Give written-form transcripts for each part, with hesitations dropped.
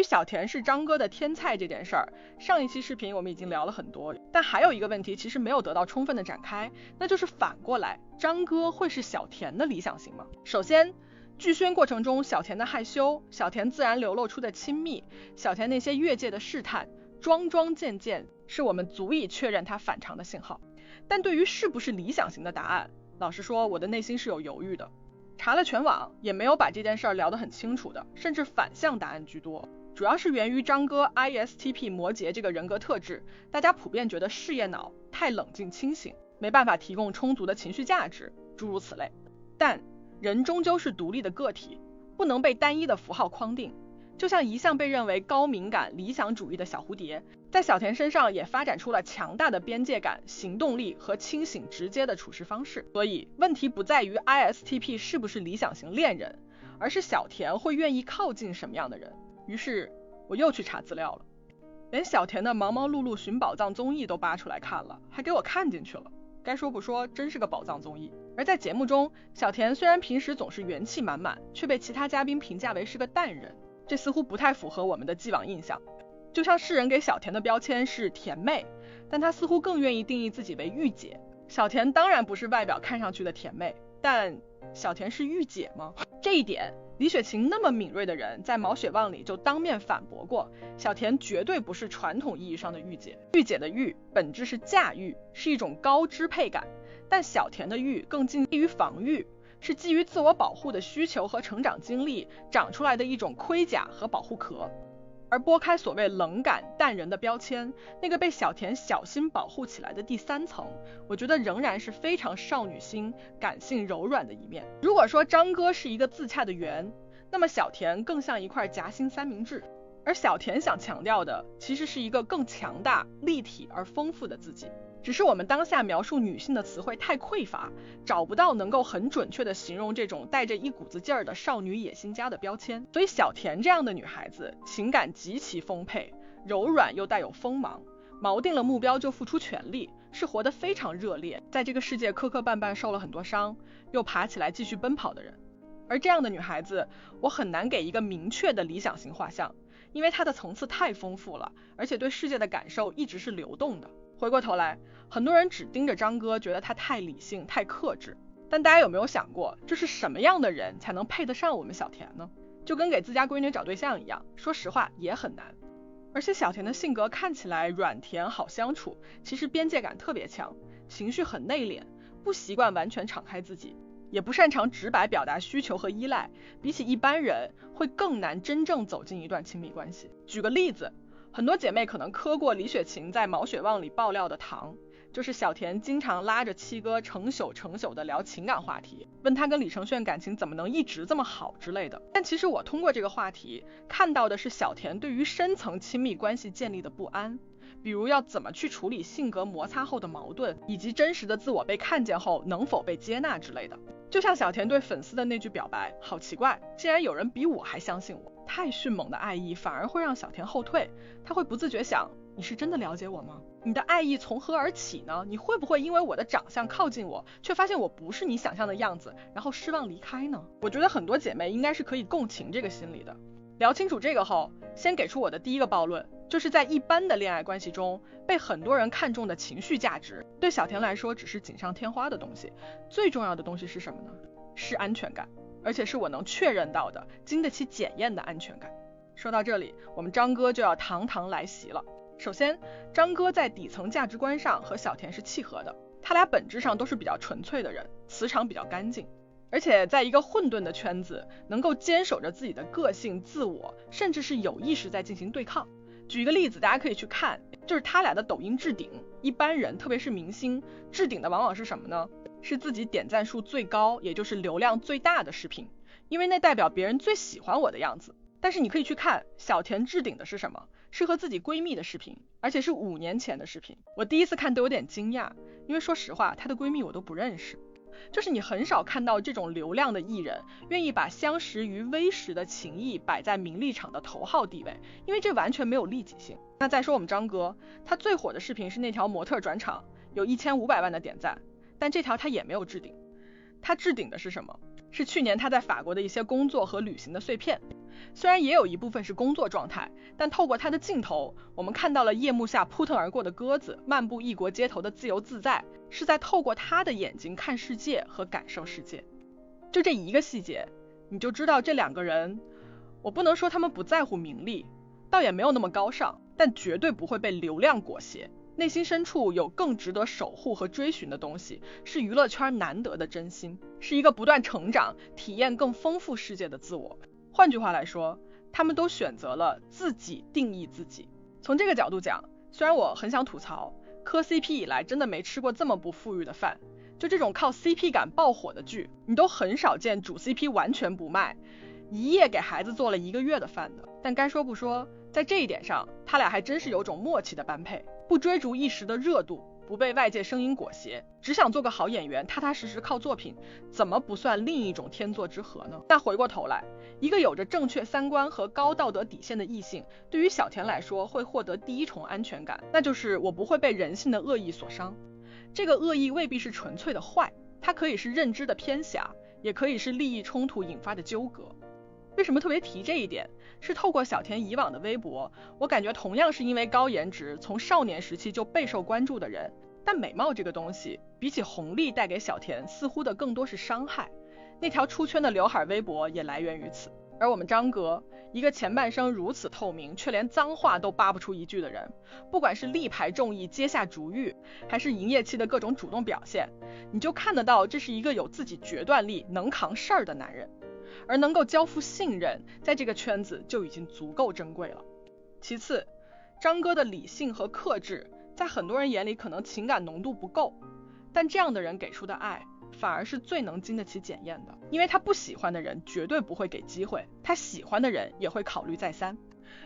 小田是张哥的天菜这件事儿，上一期视频我们已经聊了很多，但还有一个问题其实没有得到充分的展开，那就是反过来，张哥会是小田的理想型吗？首先，剧宣过程中小田的害羞，小田自然流露出的亲密，小田那些越界的试探，桩桩件件是我们足以确认他反常的信号。但对于是不是理想型的答案，老实说我的内心是有犹豫的，查了全网也没有把这件事儿聊得很清楚的，甚至反向答案居多，主要是源于张哥 ISTP 摩羯这个人格特质，大家普遍觉得事业脑太冷静清醒，没办法提供充足的情绪价值，诸如此类。但人终究是独立的个体，不能被单一的符号框定，就像一向被认为高敏感理想主义的小蝴蝶，在小田身上也发展出了强大的边界感、行动力和清醒直接的处事方式。所以问题不在于 ISTP 是不是理想型恋人，而是小田会愿意靠近什么样的人。于是我又去查资料了，连小田的忙忙碌碌寻宝藏综艺都扒出来看了，还给我看进去了。该说不说，真是个宝藏综艺。而在节目中，小田虽然平时总是元气满满，却被其他嘉宾评价为是个淡人，这似乎不太符合我们的既往印象。就像世人给小田的标签是甜妹，但他似乎更愿意定义自己为御姐。小田当然不是外表看上去的甜妹，但小田是御姐吗？这一点李雪琴那么敏锐的人在毛血旺里就当面反驳过，小田绝对不是传统意义上的御姐。御姐的御本质是驾驭，是一种高支配感，但小田的御更近于防御，是基于自我保护的需求和成长经历长出来的一种盔甲和保护壳。而拨开所谓冷感淡人的标签，那个被小田小心保护起来的第三层，我觉得仍然是非常少女心、感性柔软的一面。如果说张哥是一个自洽的圆，那么小田更像一块夹心三明治，而小田想强调的其实是一个更强大、立体而丰富的自己。只是我们当下描述女性的词汇太匮乏，找不到能够很准确的形容这种带着一股子劲儿的少女野心家的标签。所以小田这样的女孩子情感极其丰沛，柔软又带有锋芒，锚定了目标就付出全力，是活得非常热烈，在这个世界磕磕绊绊受了很多伤，又爬起来继续奔跑的人。而这样的女孩子，我很难给一个明确的理想型画像，因为她的层次太丰富了，而且对世界的感受一直是流动的。回过头来，很多人只盯着张哥，觉得他太理性、太克制。但大家有没有想过，这是什么样的人才能配得上我们小田呢？就跟给自家闺女找对象一样，说实话也很难。而且小田的性格看起来软甜好相处，其实边界感特别强，情绪很内敛，不习惯完全敞开自己，也不擅长直白表达需求和依赖，比起一般人会更难真正走进一段亲密关系。举个例子，很多姐妹可能磕过李雪琴在毛血旺里爆料的糖，就是小田经常拉着七哥成宿的聊情感话题，问他跟李承铉感情怎么能一直这么好之类的。但其实我通过这个话题看到的是小田对于深层亲密关系建立的不安，比如要怎么去处理性格摩擦后的矛盾，以及真实的自我被看见后能否被接纳之类的。就像小田对粉丝的那句表白，好奇怪，竟然有人比我还相信我。太迅猛的爱意反而会让小田后退，他会不自觉想，你是真的了解我吗？你的爱意从何而起呢？你会不会因为我的长相靠近我，却发现我不是你想象的样子，然后失望离开呢？我觉得很多姐妹应该是可以共情这个心理的。聊清楚这个后，先给出我的第一个暴论，就是在一般的恋爱关系中，被很多人看重的情绪价值，对小田来说只是锦上添花的东西。最重要的东西是什么呢？是安全感，而且是我能确认到的、经得起检验的安全感。说到这里，我们张哥就要堂堂来袭了。首先，张哥在底层价值观上和小田是契合的，他俩本质上都是比较纯粹的人，磁场比较干净，而且在一个混沌的圈子，能够坚守着自己的个性、自我，甚至是有意识在进行对抗。举一个例子，大家可以去看，就是他俩的抖音置顶。一般人，特别是明星，置顶的往往是什么呢？是自己点赞数最高，也就是流量最大的视频，因为那代表别人最喜欢我的样子。但是你可以去看小田置顶的是什么，是和自己闺蜜的视频，而且是5年前的视频。我第一次看都有点惊讶，因为说实话，她的闺蜜我都不认识。就是你很少看到这种流量的艺人愿意把相识于微时的情谊摆在名利场的头号地位，因为这完全没有利己性。那再说我们张哥，他最火的视频是那条模特转场，有1500万的点赞，但这条他也没有置顶。他置顶的是什么？是去年他在法国的一些工作和旅行的碎片。虽然也有一部分是工作状态，但透过他的镜头，我们看到了夜幕下扑腾而过的鸽子，漫步异国街头的自由自在，是在透过他的眼睛看世界和感受世界。就这一个细节，你就知道这两个人，我不能说他们不在乎名利，倒也没有那么高尚，但绝对不会被流量裹挟。内心深处有更值得守护和追寻的东西，是娱乐圈难得的真心，是一个不断成长、体验更丰富世界的自我。换句话来说，他们都选择了自己定义自己。从这个角度讲，虽然我很想吐槽，磕 CP 以来真的没吃过这么不富裕的饭。就这种靠 CP 感爆火的剧，你都很少见主 CP 完全不卖，一夜给孩子做了1个月的饭的。但该说不说，在这一点上，他俩还真是有种默契的般配，不追逐一时的热度，不被外界声音裹挟，只想做个好演员，踏踏实实靠作品，怎么不算另一种天作之合呢？但回过头来，一个有着正确三观和高道德底线的异性，对于小田来说会获得第一重安全感，那就是我不会被人性的恶意所伤。这个恶意未必是纯粹的坏，它可以是认知的偏狭，也可以是利益冲突引发的纠葛。为什么特别提这一点？是透过小田以往的微博，我感觉同样是因为高颜值，从少年时期就备受关注的人，但美貌这个东西，比起红利带给小田似乎的更多是伤害。那条出圈的刘海微博也来源于此。而我们张哥，一个前半生如此透明，却连脏话都扒不出一句的人，不管是力排众议阶下逐玉，还是营业期的各种主动表现，你就看得到这是一个有自己决断力、能扛事儿的男人。而能够交付信任，在这个圈子就已经足够珍贵了。其次，张哥的理性和克制，在很多人眼里可能情感浓度不够，但这样的人给出的爱反而是最能经得起检验的，因为他不喜欢的人绝对不会给机会，他喜欢的人也会考虑再三。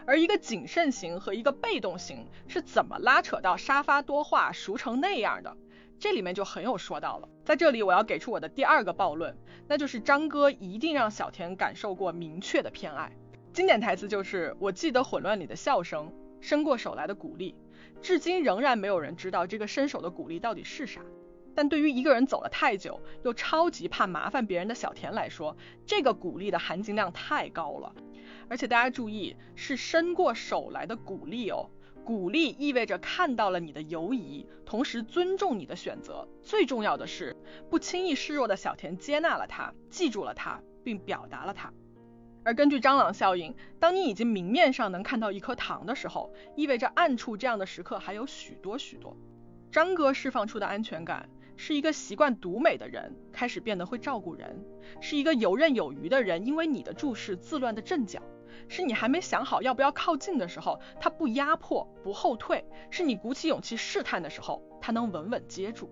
而一个谨慎型和一个被动型是怎么拉扯到沙发多话熟成那样的，这里面就很有说道了。在这里我要给出我的第2个暴论，那就是张哥一定让小田感受过明确的偏爱。经典台词就是我记得混乱里的笑声，伸过手来的鼓励，至今仍然没有人知道这个伸手的鼓励到底是啥。但对于一个人走了太久又超级怕麻烦别人的小田来说，这个鼓励的含金量太高了。而且大家注意，是伸过手来的鼓励哦，鼓励意味着看到了你的犹疑，同时尊重你的选择，最重要的是不轻易示弱的小田接纳了他，记住了他，并表达了他。而根据蟑螂效应，当你已经明面上能看到一颗糖的时候，意味着暗处这样的时刻还有许多许多。张哥释放出的安全感，是一个习惯独美的人开始变得会照顾人，是一个游刃有余的人因为你的注视自乱的阵脚，是你还没想好要不要靠近的时候他不压迫不后退，是你鼓起勇气试探的时候他能稳稳接住。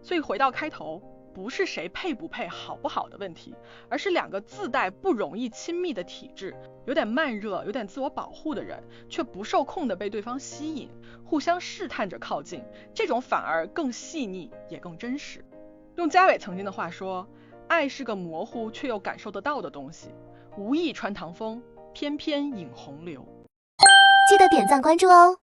所以回到开头，不是谁配不配好不好的问题，而是2个自带不容易亲密的体质，有点慢热有点自我保护的人，却不受控的被对方吸引，互相试探着靠近，这种反而更细腻也更真实。用嘉伟曾经的话说，爱是个模糊却又感受得到的东西，无意穿堂风，偏偏引洪流。记得点赞关注哦。